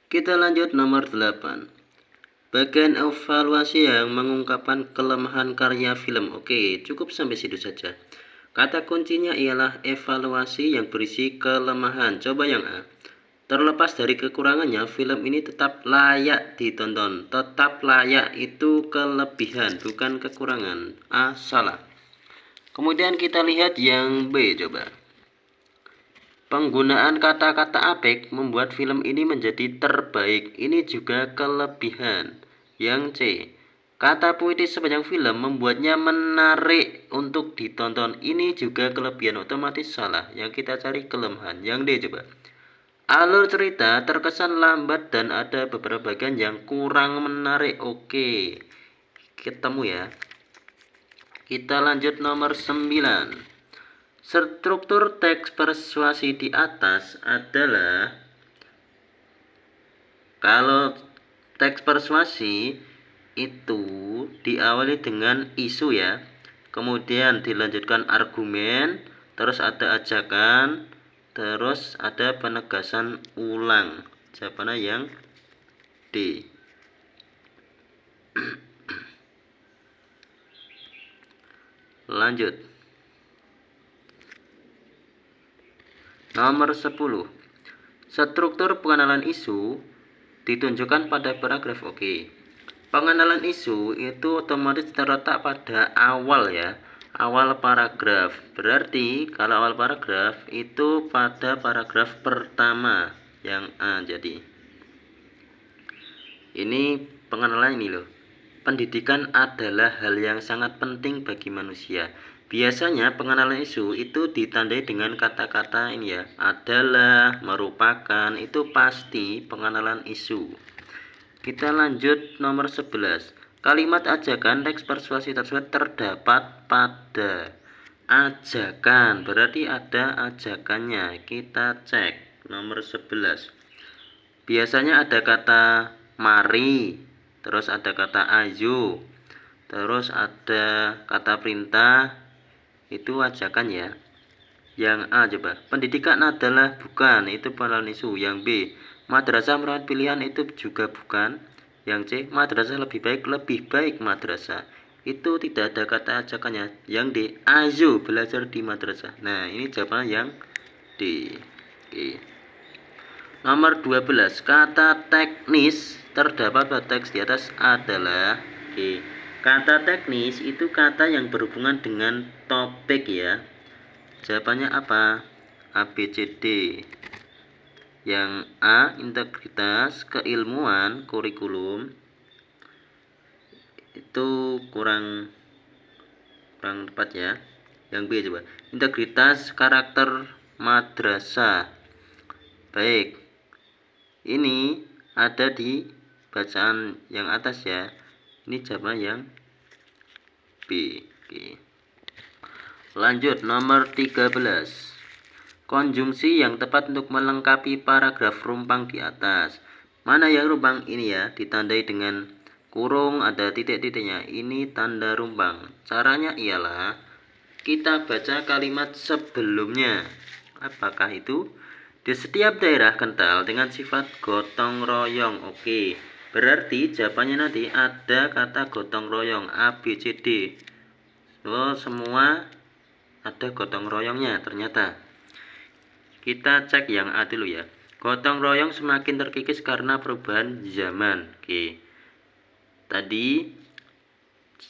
Kita lanjut nomor 8. Bagian evaluasi yang mengungkapkan kelemahan karya film. Oke, cukup sampai situ saja. Kata kuncinya ialah evaluasi yang berisi kelemahan. Coba yang A. Terlepas dari kekurangannya, film ini tetap layak ditonton. Tetap layak itu kelebihan, bukan kekurangan. A. Salah. Kemudian kita lihat yang B, coba. Penggunaan kata-kata apik membuat film ini menjadi terbaik. Ini juga kelebihan. Yang C. Kata puitis sepanjang film membuatnya menarik untuk ditonton. Ini juga kelebihan, otomatis salah. Yang kita cari kelemahan. Yang D coba. Alur cerita terkesan lambat dan ada beberapa bagian yang kurang menarik. Oke, ketemu ya. Kita lanjut nomor 9. Struktur teks persuasi di atas adalah, kalau teks persuasi itu diawali dengan isu ya, kemudian dilanjutkan argumen, terus ada ajakan, terus ada penegasan ulang. Jawabannya yang D. Lanjut. Nomor 10. Struktur pengenalan isu ditunjukkan pada paragraf. Oke. Pengenalan isu itu otomatis terletak pada awal ya. Awal paragraf. Berarti kalau awal paragraf itu pada paragraf pertama yang A. Jadi ini pengenalan ini loh. Pendidikan adalah hal yang sangat penting bagi manusia. Biasanya pengenalan isu itu ditandai dengan kata-kata ini ya. Adalah, merupakan, itu pasti pengenalan isu. Kita lanjut nomor 11. Kalimat ajakan teks persuasi tersebut terdapat pada ajakan. Berarti ada ajakannya. Kita cek nomor 11. Biasanya ada kata mari, terus ada kata ayo, terus ada kata perintah, itu ajakan ya. Yang A coba. Pendidikan adalah bukan, itu pengenalan isu. Yang B. Madrasah merupakan pilihan, itu juga bukan. Yang C. Madrasah lebih baik madrasah. Itu tidak ada kata ajakannya. Yang D. Ayo belajar di madrasah. Nah, ini jawabannya yang D. Oke. Nomor 12. Kata teknis terdapat pada teks di atas adalah Oke. Kata teknis itu kata yang berhubungan dengan topik ya. Jawabannya apa? A, B, C, D. Yang A. Integritas, keilmuan, kurikulum. Itu kurang tepat ya. Yang B coba. Integritas, karakter, madrasah. Baik. Ini ada di bacaan yang atas ya. Ini jawaban yang B. Oke. Lanjut nomor 13. Konjungsi yang tepat untuk melengkapi paragraf rumpang di atas. Mana yang rumpang? Ini ya, ditandai dengan kurung, ada titik-titiknya. Ini tanda rumpang. Caranya ialah kita baca kalimat sebelumnya. Apakah itu? Di setiap daerah kental dengan sifat gotong royong. Oke, berarti jawabannya nanti ada kata gotong royong. A, B, C, D. So, semua ada gotong royongnya ternyata. Kita cek yang A dulu ya. Gotong royong semakin terkikis karena perubahan zaman. Oke. Tadi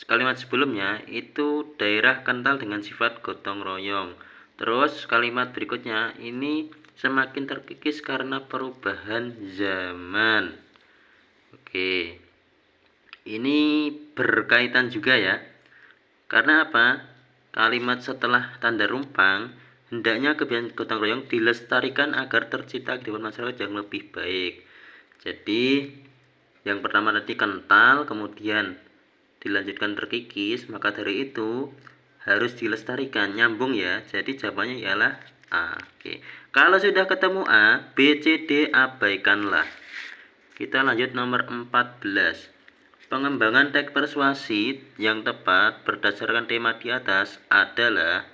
kalimat sebelumnya itu daerah kental dengan sifat gotong royong. Terus kalimat berikutnya ini semakin terkikis karena perubahan zaman. Oke. Ini berkaitan juga ya. Karena apa? Kalimat setelah tanda rumpang hendaknya kebiasaan gotong royong dilestarikan agar tercipta kehidupan masyarakat yang lebih baik. Jadi yang pertama tadi kental, kemudian dilanjutkan terkikis, maka dari itu harus dilestarikan, nyambung ya. Jadi jawabannya ialah A. Oke. Kalau sudah ketemu A, B, C, D abaikanlah. Kita lanjut nomor 14. Pengembangan teks persuasi yang tepat berdasarkan tema di atas adalah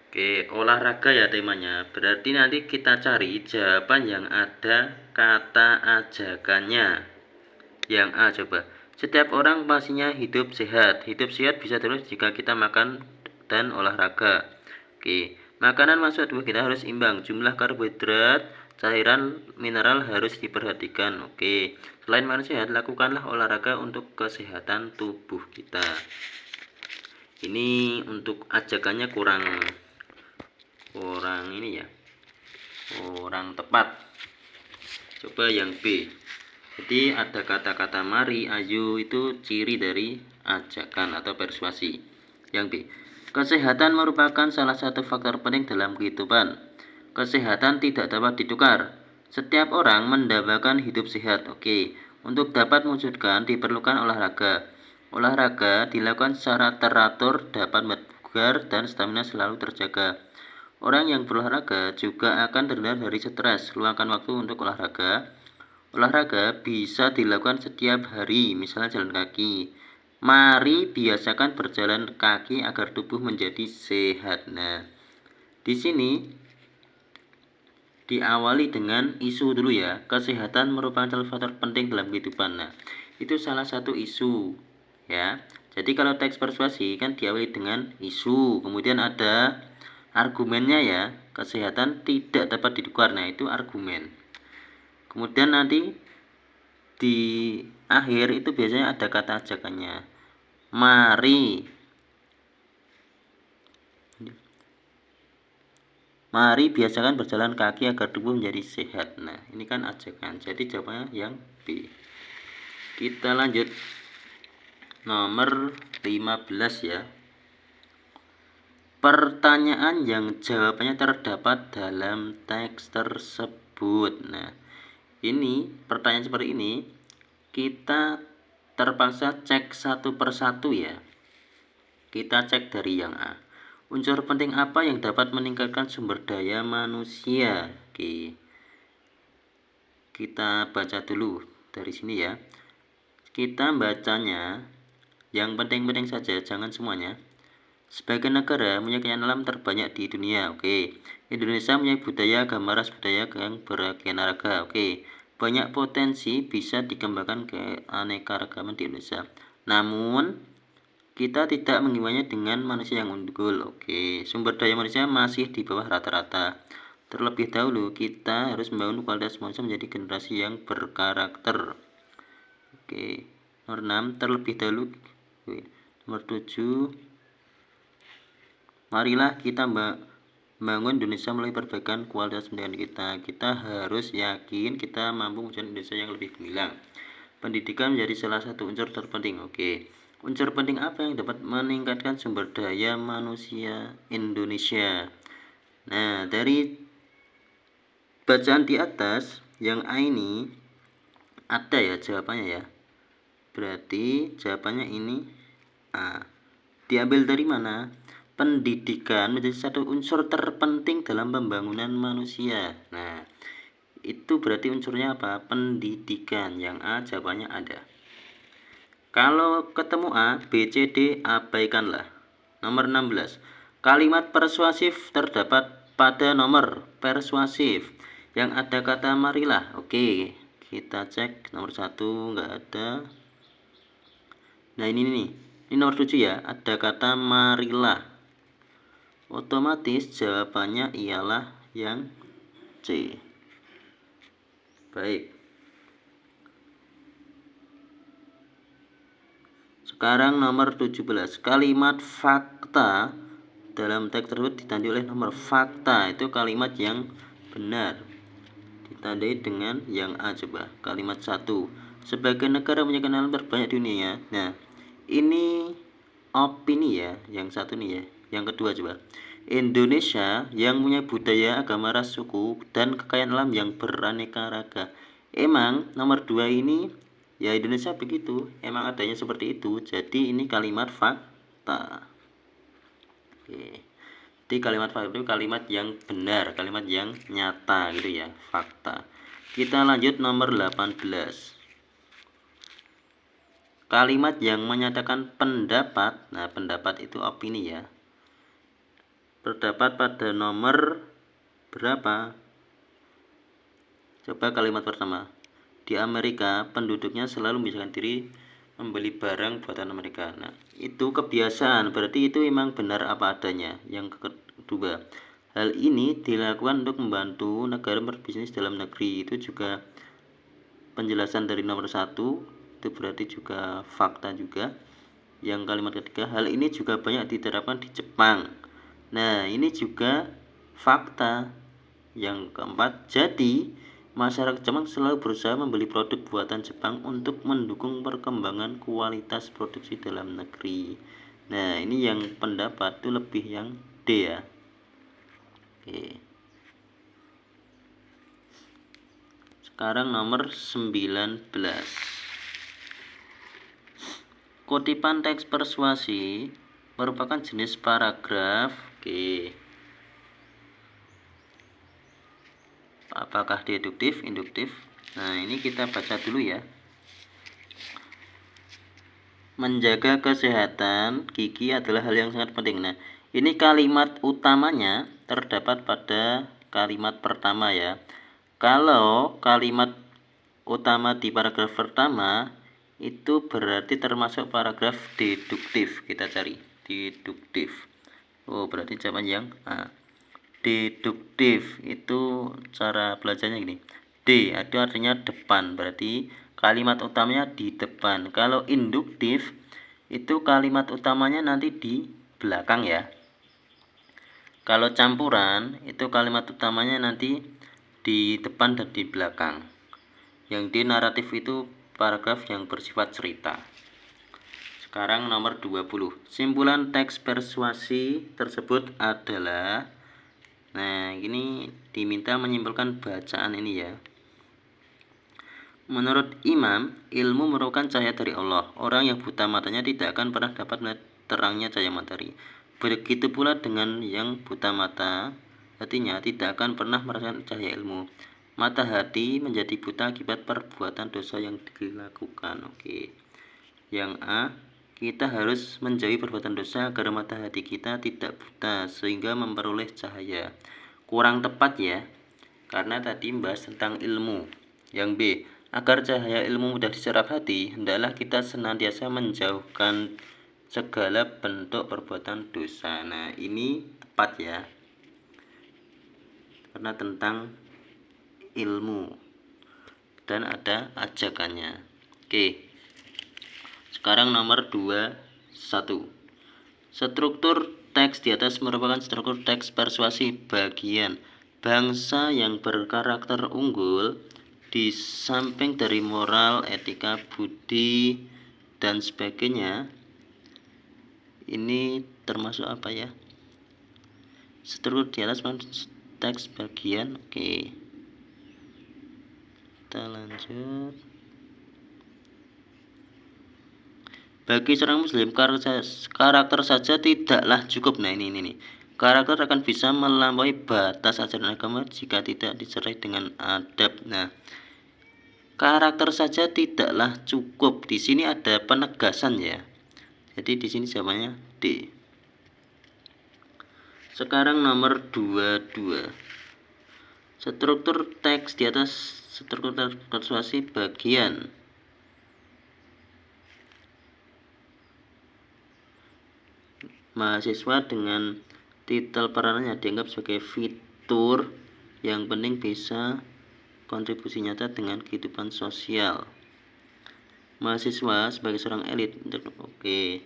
Oke, olahraga ya temanya. Berarti nanti kita cari jawaban yang ada kata ajakannya. Yang A coba. Setiap orang pastinya hidup sehat. Hidup sehat bisa terus jika kita makan dan olahraga. Oke, makanan masuk tubuh kita harus imbang. Jumlah karbohidrat, cairan, mineral harus diperhatikan. Oke, selain makan sehat, lakukanlah olahraga untuk kesehatan tubuh kita. Ini untuk ajakannya kurang ini ya, kurang tepat. Coba yang B. Jadi ada kata-kata mari, ayo itu ciri dari ajakan atau persuasi. Yang B. Kesehatan merupakan salah satu faktor penting dalam kehidupan. Kesehatan tidak dapat ditukar. Setiap orang mendambakan hidup sehat. Oke, untuk dapat mewujudkan diperlukan olahraga. Olahraga dilakukan secara teratur dapat bugar dan stamina selalu terjaga. Orang yang berolahraga juga akan terhindar dari stres. Luangkan waktu untuk olahraga. Olahraga bisa dilakukan setiap hari, misalnya jalan kaki. Mari biasakan berjalan kaki agar tubuh menjadi sehat. Nah, di sini diawali dengan isu dulu ya. Kesehatan merupakan salah satu faktor penting dalam kehidupan. Nah, itu salah satu isu ya. Jadi kalau teks persuasi kan diawali dengan isu, kemudian ada argumennya ya. Kesehatan tidak dapat ditukar. Nah, itu argumen. Kemudian nanti di akhir itu biasanya ada kata ajakannya. Mari biasakan berjalan kaki agar tubuh menjadi sehat. Nah, ini kan ajakan. Jadi jawabannya yang B. Kita lanjut nomor 15 ya. Pertanyaan yang jawabannya terdapat dalam teks tersebut. Nah, ini pertanyaan seperti ini kita terpaksa cek satu persatu ya. Kita cek dari yang A. Unsur penting apa yang dapat meningkatkan sumber daya manusia? Oke. Kita baca dulu dari sini ya. Kita bacanya yang penting-penting saja, jangan semuanya. Sebagai negara punya kekayaan alam terbanyak di dunia. Oke. Indonesia punya budaya, agama, ras budaya yang beraneka. Oke. Banyak potensi bisa dikembangkan keanekaragaman di Indonesia. Namun kita tidak mengimbangnya dengan manusia yang unggul. Oke. Sumber daya manusia masih di bawah rata-rata. Terlebih dahulu kita harus membangun kualitas manusia menjadi generasi yang berkarakter. Oke. Nomor 6 terlebih dahulu. Oke. Nomor 7 marilah kita membangun Indonesia melalui perbaikan kualitas pendidikan kita. Kita harus yakin kita mampu mewujudkan Indonesia yang lebih gemilang. Pendidikan menjadi salah satu unsur terpenting. Oke. Unsur penting apa yang dapat meningkatkan sumber daya manusia Indonesia? Nah, dari bacaan di atas yang A ini ada ya jawabannya ya. Berarti jawabannya ini A. Diambil dari mana? Pendidikan menjadi satu unsur terpenting dalam pembangunan manusia. Nah, itu berarti unsurnya apa? Pendidikan. Yang A jawabannya ada. Kalau ketemu A, B, C, D abaikanlah. Nomor 16. Kalimat persuasif terdapat pada nomor persuasif yang ada kata marilah. Oke, kita cek nomor 1 enggak ada. Nah, ini nih. Ini nomor 7 ya, ada kata marilah. Otomatis jawabannya ialah yang C. Baik. Sekarang nomor 17. Kalimat fakta dalam teks tersebut ditandai oleh nomor fakta. Itu kalimat yang benar. Ditandai dengan yang A coba. Kalimat 1. Sebagai negara punya kenalan terbanyak di dunia. Nah, ini opini ya, yang satu nih ya. Yang kedua coba. Indonesia yang punya budaya, agama, ras, suku, dan kekayaan alam yang beraneka ragam. Emang nomor 2 ini ya Indonesia begitu, emang adanya seperti itu. Jadi ini kalimat fakta. Oke. Jadi kalimat fakta itu kalimat yang benar, kalimat yang nyata gitu ya, fakta. Kita lanjut nomor 18. Kalimat yang menyatakan pendapat. Nah, pendapat itu opini ya. terdapat pada nomor berapa? Coba kalimat pertama. Di Amerika, penduduknya selalu membiasakan diri membeli barang buatan Amerika. Nah, itu kebiasaan, berarti itu memang benar apa adanya. Yang kedua, hal ini dilakukan untuk membantu negara berbisnis dalam negeri. Itu juga penjelasan dari nomor 1, itu berarti juga fakta juga. Yang kalimat ketiga, hal ini juga banyak diterapkan di Jepang. Nah, ini juga fakta. Yang keempat, jadi masyarakat Jepang selalu berusaha membeli produk buatan Jepang untuk mendukung perkembangan kualitas produksi dalam negeri. Nah, ini yang pendapat itu lebih yang D ya. Oke. Sekarang nomor 19. Kutipan teks persuasi merupakan jenis paragraf. Oke. Apakah deduktif, induktif? Nah, ini kita baca dulu ya. Menjaga kesehatan gigi adalah hal yang sangat penting. Nah, ini kalimat utamanya terdapat pada kalimat pertama ya. Kalau kalimat utama di paragraf pertama itu berarti termasuk paragraf deduktif. Kita cari deduktif. Oh, berarti jawaban yang A. Deduktif itu cara belajarnya gini. D itu artinya depan, berarti kalimat utamanya di depan. Kalau induktif itu kalimat utamanya nanti di belakang ya. Kalau campuran itu kalimat utamanya nanti di depan dan di belakang. Yang D naratif itu paragraf yang bersifat cerita. Sekarang nomor 20. Simpulan teks persuasi tersebut adalah, nah, ini diminta menyimpulkan bacaan ini ya. Menurut Imam, ilmu merupakan cahaya dari Allah. Orang yang buta matanya tidak akan pernah dapat melihat terangnya cahaya matahari. Begitu pula dengan yang buta mata, hatinya tidak akan pernah merasakan cahaya ilmu. Mata hati menjadi buta akibat perbuatan dosa yang dilakukan. Oke. Yang A, kita harus menjauhi perbuatan dosa agar mata hati kita tidak buta sehingga memperoleh cahaya. Kurang tepat ya, karena tadi membahas tentang ilmu. Yang B, agar cahaya ilmu mudah diserap hati, hendaklah kita senantiasa menjauhkan segala bentuk perbuatan dosa. Nah, ini tepat ya, karena tentang ilmu dan ada ajakannya. Oke. Sekarang nomor 21. Struktur teks di atas merupakan struktur teks persuasi bagian. Bangsa yang berkarakter unggul di samping dari moral, etika, budi, dan sebagainya, ini termasuk apa ya? Struktur di atas teks bagian. Oke. Kita lanjut. Bagi seorang muslim, karakter saja tidaklah cukup. Nah, ini. Karakter akan bisa melampaui batas ajaran agama jika tidak disertai dengan adab. Nah, karakter saja tidaklah cukup. Di sini ada penegasan ya. Jadi di sini jawabannya D. Sekarang nomor 22. Struktur teks di atas struktur persuasi bagian. Mahasiswa dengan titel peranannya dianggap sebagai fitur yang penting bisa kontribusi nyata dengan kehidupan sosial. Mahasiswa sebagai seorang elit. Oke.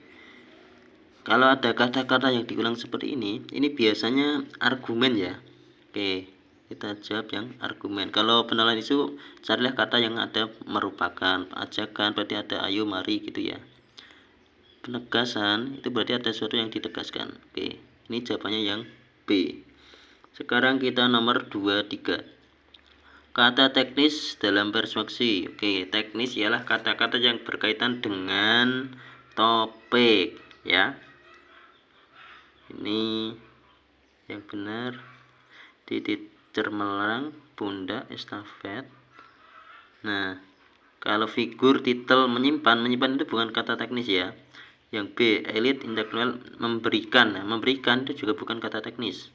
Kalau ada kata-kata yang diulang seperti ini biasanya argumen ya. Oke, kita jawab yang argumen. Kalau penilaian itu carilah kata yang ada merupakan, ajakan berarti ada ayo mari gitu ya. Penegasan itu berarti ada sesuatu yang ditegaskan. Oke, ini jawabannya yang B. Sekarang kita nomor 23. Kata teknis dalam persuasi. Oke, teknis ialah kata-kata yang berkaitan dengan topik ya. Ini yang benar. Titik cermelang, pundak, estafet. Nah, kalau figur, titel, menyimpan itu bukan kata teknis ya. Yang B, elit intelektual memberikan. Nah, memberikan itu juga bukan kata teknis.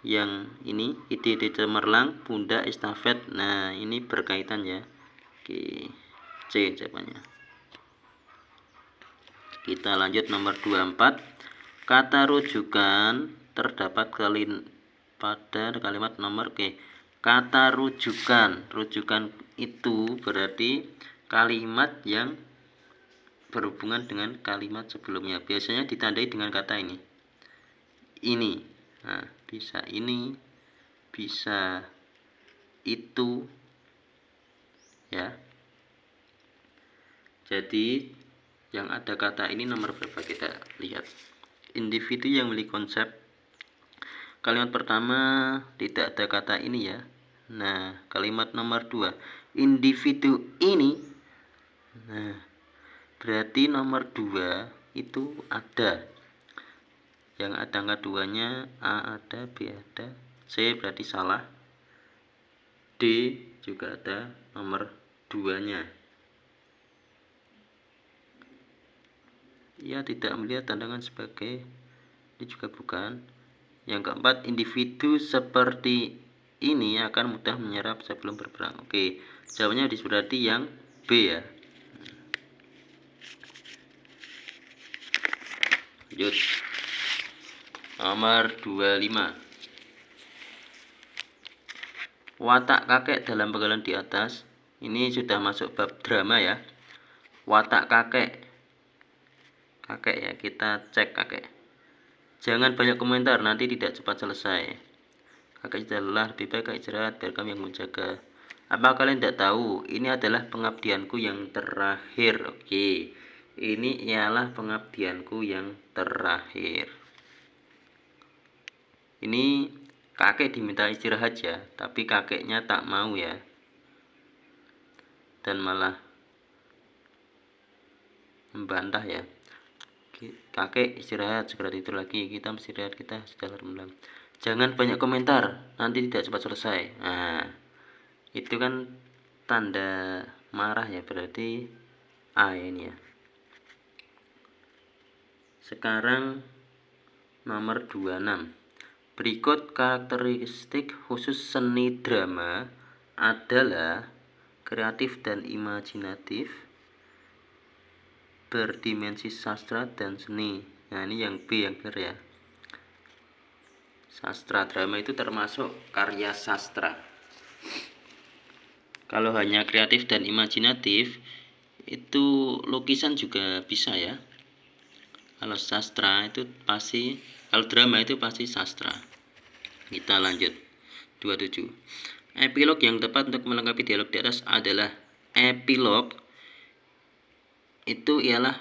Yang ini ide-ide cemerlang, pundak, estafet. Nah, ini berkaitan ya. Oke, C jawabannya. Kita lanjut nomor 24. Kata rujukan terdapat pada kalimat nomor kata rujukan. Rujukan itu berarti kalimat yang berhubungan dengan kalimat sebelumnya. Biasanya ditandai dengan kata ini. Nah, bisa ini, bisa itu, ya. Jadi yang ada kata ini nomor berapa kita lihat. Individu yang memiliki konsep. Kalimat pertama tidak ada kata ini ya. Nah, kalimat nomor 2, individu ini. Nah, berarti nomor 2 itu ada. Yang ada angka 2-nya A ada, B ada, C berarti salah. D juga ada nomor 2-nya. Ya, tidak melihat tantangan sebagai, ini juga bukan. Yang keempat, individu seperti ini akan mudah menyerap sebelum berperang. Oke, jawabannya berarti yang B ya. Lanjut. Nomor 25. Watak kakek dalam penggalan di atas. Ini sudah masuk bab drama ya. Watak kakek. Kakek ya, kita cek kakek. Jangan banyak komentar, nanti tidak cepat selesai. Kakek sudah lelah, lebih baik kakek istirahat, biar kami yang menjaga. Apa kalian tidak tahu, ini adalah pengabdianku yang terakhir. Oke, ini ialah pengabdianku yang terakhir. Ini kakek diminta istirahat ya, tapi kakeknya tak mau ya. Dan malah membantah ya. Kakek istirahat, segera tidur lagi, kita mesti istirahat, kita sudah malam. Jangan banyak komentar, nanti tidak cepat selesai. Nah, itu kan tanda marah ya, berarti A ini ya. Sekarang nomor 26. Berikut karakteristik khusus seni drama adalah kreatif dan imajinatif, berdimensi sastra dan seni. Nah, ini yang B yang benar ya. Sastra, drama itu termasuk karya sastra. Kalau hanya kreatif dan imajinatif, itu lukisan juga bisa ya. Kalau sastra itu pasti, kalau drama itu pasti sastra. Kita lanjut. 27. Epilog yang tepat untuk melengkapi dialog di atas adalah epilog. Itu ialah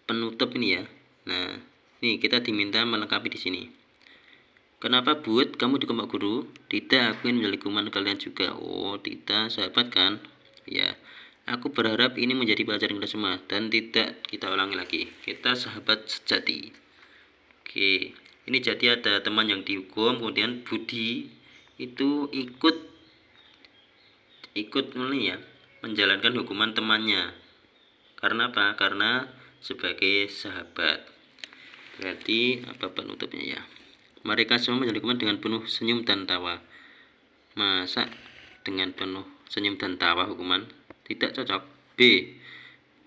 penutup ini ya. Nah, ini kita diminta melengkapi di sini. Kenapa Bud, kamu dikembak guru? Tidak, aku ingin menjadi kuman kalian juga. Oh, tidak, sahabat kan? Ya, aku berharap ini menjadi pelajaran kita semua dan tidak kita ulangi lagi. Kita sahabat sejati. Oke, ini jadi ada teman yang dihukum, kemudian Budi itu ikut ya, menjalankan hukuman temannya. Karena apa? Karena sebagai sahabat. Berarti apa penutupnya ya? Mereka semua menjalani hukuman dengan penuh senyum dan tawa. Masa dengan penuh senyum dan tawa hukuman? Tidak cocok. B.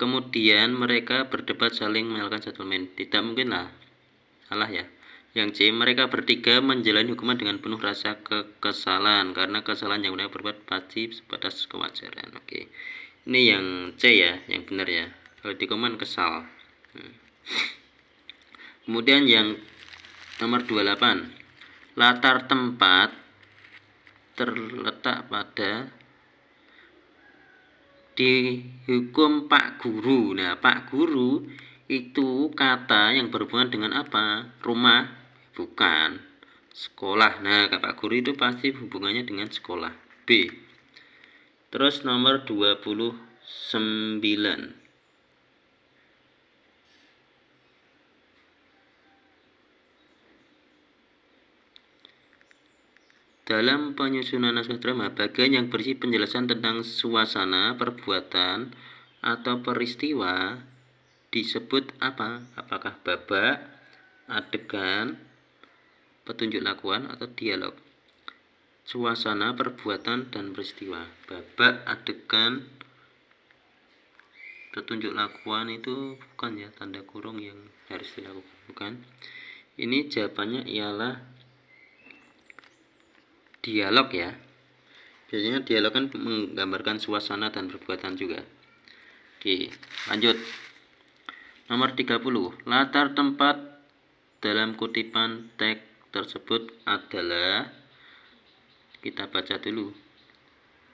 Kemudian mereka berdebat saling menyalahkan settlement. Tidak mungkin lah. Salah ya. Yang C. Mereka bertiga menjalani hukuman dengan penuh rasa kekesalan. Karena kesalahan yang mereka berbuat pasti sebatas kewajaran. Oke. Ini yang C ya, yang benar ya. Kalau di komen kesal. Kemudian yang nomor 28. Latar tempat terletak pada dihukum Pak Guru. Nah, Pak Guru itu kata yang berhubungan dengan apa? Rumah? Bukan. Sekolah. Nah, Pak Guru itu pasti hubungannya dengan sekolah. B. Terus nomor 29. Dalam penyusunan naskah drama, bagian yang berisi penjelasan tentang suasana, perbuatan, atau peristiwa disebut apa? Apakah babak, adegan, petunjuk lakukan, atau dialog? Suasana, perbuatan, dan peristiwa. Babak, adegan, petunjuk lakukan itu bukan ya, tanda kurung yang harus dilakukan, bukan. Ini jawabannya ialah dialog ya. Biasanya dialog kan menggambarkan suasana dan perbuatan juga. Oke, lanjut. Nomor 30. Latar tempat dalam kutipan teks tersebut adalah, kita baca dulu.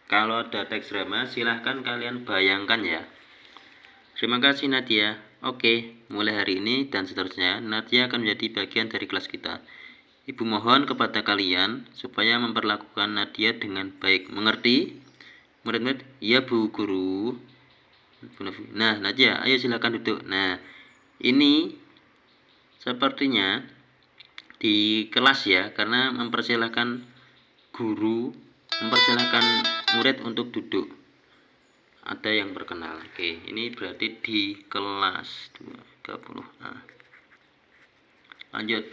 Kalau ada teks drama, silahkan kalian bayangkan ya. Terima kasih Nadia. Oke, mulai hari ini dan seterusnya, Nadia akan menjadi bagian dari kelas kita. Ibu mohon kepada kalian supaya memperlakukan Nadia dengan baik. Mengerti? Murid-murid? Iya Bu Guru. Nah, Nadia, ayo silakan duduk. Nah, ini sepertinya di kelas ya, karena mempersilahkan guru, mempersilahkan murid untuk duduk. Ada yang berkenalan. Oke, ini berarti di kelas 30. Nah, lanjut.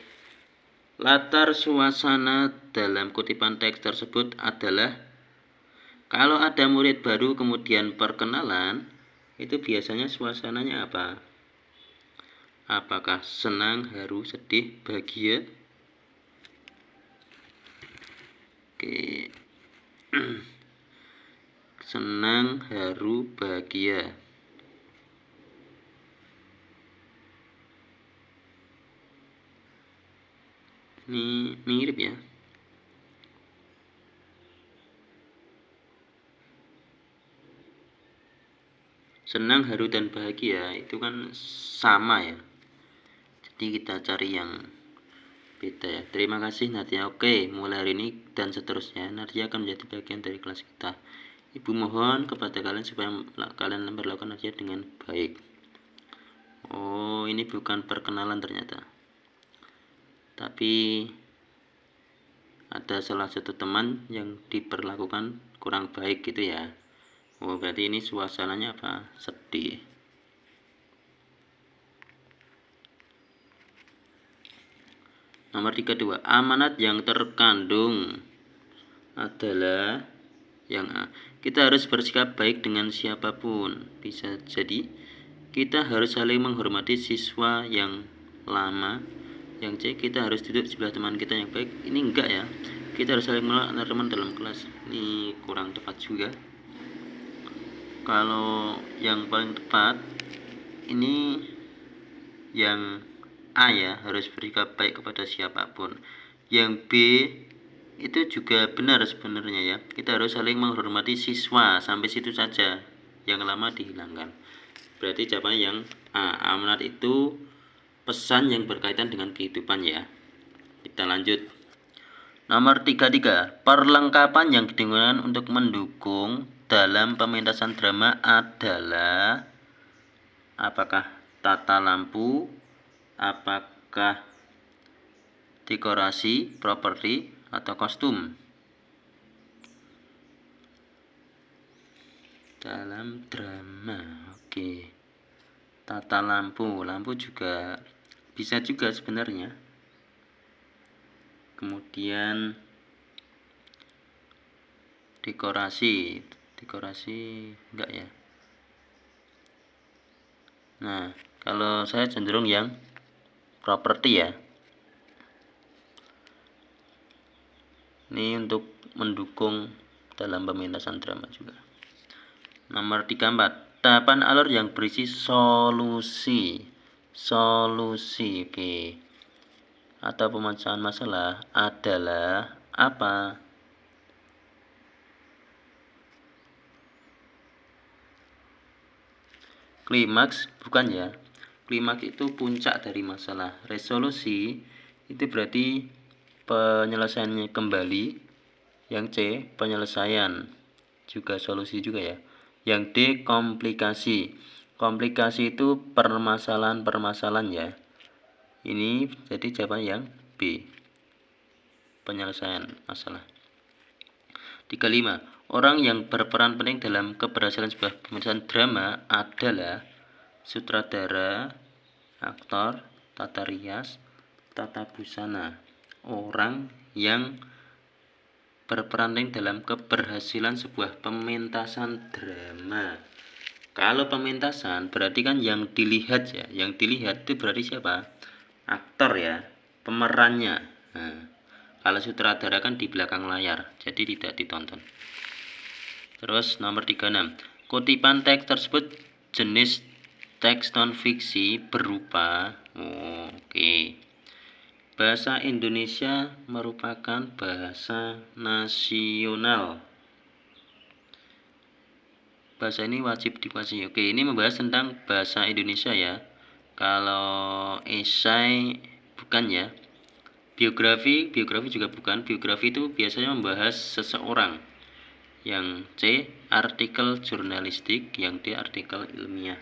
Latar suasana dalam kutipan teks tersebut adalah, kalau ada murid baru kemudian perkenalan, itu biasanya suasananya apa? Apakah senang, haru, sedih, bahagia? Oke. Senang, haru, bahagia. Ini mirip ya. Senang, haru, dan bahagia itu kan sama ya. Jadi kita cari yang beda ya. Terima kasih Nadia. Oke, mulai hari ini dan seterusnya Nadia akan menjadi bagian dari kelas kita. Ibu mohon kepada kalian supaya kalian memperlakukan Nadia dengan baik. Oh, ini bukan perkenalan ternyata. Tapi ada salah satu teman yang diperlakukan kurang baik gitu ya. Oh, berarti ini suasananya apa? Sedih. Nomor 32. Amanat yang terkandung adalah yang A. Kita harus bersikap baik dengan siapapun. Bisa jadi kita harus saling menghormati siswa yang lama. Yang C, kita harus duduk sebelah teman kita yang baik. Ini enggak ya. Kita harus saling menolak antar teman dalam kelas. Ini kurang tepat juga. Kalau yang paling tepat ini yang A ya, harus bersikap baik kepada siapapun. Yang B itu juga benar sebenarnya ya. Kita harus saling menghormati siswa, sampai situ saja. Yang lama dihilangkan. Berarti jawabannya yang A. Amanat itu pesan yang berkaitan dengan kehidupan ya. Kita lanjut. Nomor 33. Perlengkapan yang digunakan untuk mendukung dalam pementasan drama adalah, apakah tata lampu, apakah dekorasi, properti, atau kostum? Dalam drama. Oke. Tata lampu. Lampu juga bisa juga sebenarnya. Kemudian dekorasi enggak ya. Nah, kalau saya cenderung yang properti ya. Ini untuk mendukung dalam pementasan drama juga. Nomor 34. Tahapan alur yang berisi solusi. Oke. Atau pemecahan masalah adalah apa? Klimaks bukan ya. Klimaks itu puncak dari masalah. Resolusi itu berarti penyelesaiannya kembali. Yang C, penyelesaian, juga solusi juga ya. Yang D, komplikasi. Komplikasi itu permasalahan-permasalahan ya. Ini jadi jawaban yang B, penyelesaian masalah. 35. Orang yang berperan penting dalam keberhasilan sebuah pementasan drama adalah sutradara, aktor, tata rias, tata busana. Orang yang berperan dalam keberhasilan sebuah pementasan drama. Kalau pementasan berarti kan yang dilihat ya, yang dilihat itu berarti siapa? Aktor ya, pemerannya. Nah, kalau sutradara kan di belakang layar, jadi tidak ditonton. Terus nomor 36. Kutipan teks tersebut jenis teks non-fiksi berupa bahasa Indonesia merupakan bahasa nasional. Bahasa ini wajib dikuasai. Ini membahas tentang bahasa Indonesia ya. Kalau esai bukan ya. Biografi juga bukan. Biografi itu biasanya membahas seseorang. Yang C, artikel jurnalistik. Yang D, artikel ilmiah.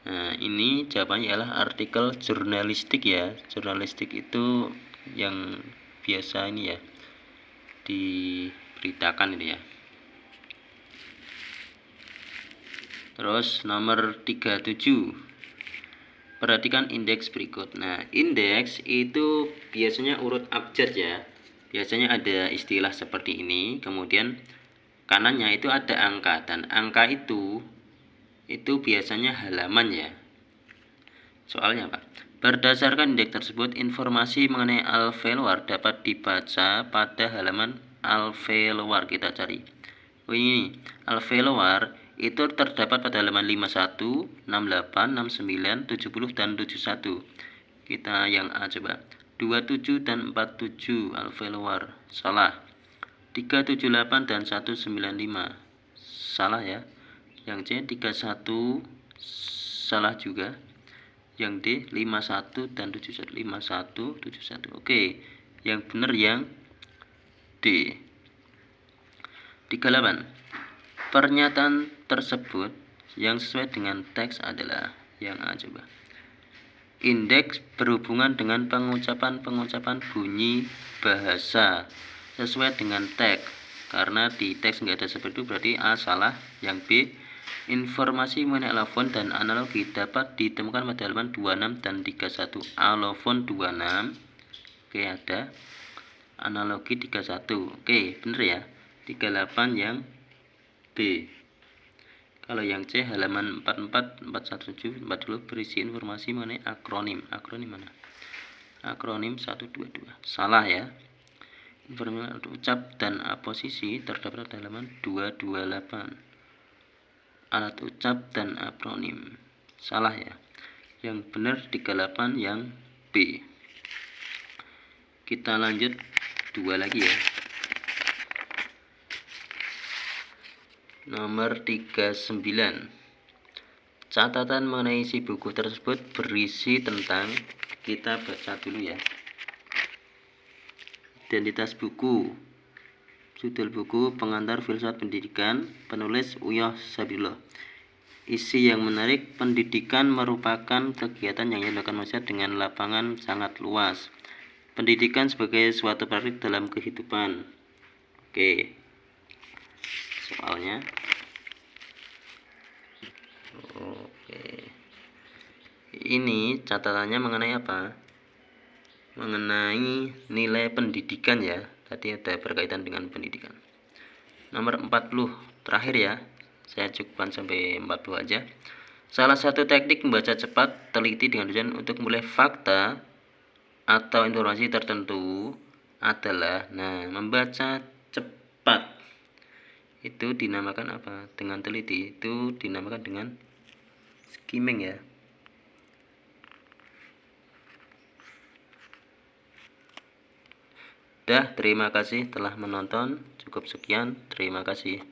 Nah, ini jawabannya adalah artikel jurnalistik ya. Jurnalistik itu yang biasa ini ya diberitakan ini ya. Terus nomor 37. Perhatikan indeks berikut. Nah, indeks itu biasanya urut abjad ya. Biasanya ada istilah seperti ini, kemudian kanannya itu ada angka, dan angka itu biasanya halaman ya. Soalnya apa? Berdasarkan indeks tersebut, informasi mengenai alveolar dapat dibaca pada halaman alveolar. Kita cari. Ini alveolar itu terdapat pada halaman 51, 68, 69, 70 dan 71. Kita yang A coba. 27 dan 47 alveolar. Salah. 378 dan 195. Salah ya. Yang C 31 salah juga. Yang D 51 dan 71. 51 71. Oke. Yang benar yang D. 38. Pernyataan tersebut yang sesuai dengan teks adalah yang A coba. Indeks berhubungan dengan pengucapan bunyi bahasa sesuai dengan teks. Karena di teks nggak ada seperti itu, berarti A salah. Yang B, informasi mengenai alofon dan analogi dapat ditemukan pada halaman 26 dan 31. Alofon 26. Oke, ada. Analogi 31. Oke, benar ya. 38 yang B. Kalau yang C halaman 44, 417, 42 berisi informasi mengenai akronim. Akronim mana? Akronim 122. Salah ya. Informasi ucap dan aposisi terdapat pada halaman 228. Alat ucap dan akronim. Salah ya. Yang benar 38 yang B. Kita lanjut 2 lagi ya. Nomor 39. Catatan mengenai isi buku tersebut berisi tentang, kita baca dulu ya. Identitas buku. Judul buku Pengantar Filsafat Pendidikan, penulis Uyoh Sabillah. Isi yang menarik, pendidikan merupakan kegiatan yang dilakukan manusia dengan lapangan sangat luas. Pendidikan sebagai suatu praktik dalam kehidupan. Oke. Soalnya ini catatannya mengenai apa? Mengenai nilai pendidikan ya. Tadi ada berkaitan dengan pendidikan. Nomor 40 terakhir ya. Saya cukupkan sampai 40 aja. Salah satu teknik membaca cepat teliti dengan tujuan untuk memulai fakta atau informasi tertentu adalah membaca cepat. Itu dinamakan apa? Dengan teliti itu dinamakan dengan skimming ya. Terima kasih telah menonton. Cukup sekian. Terima kasih.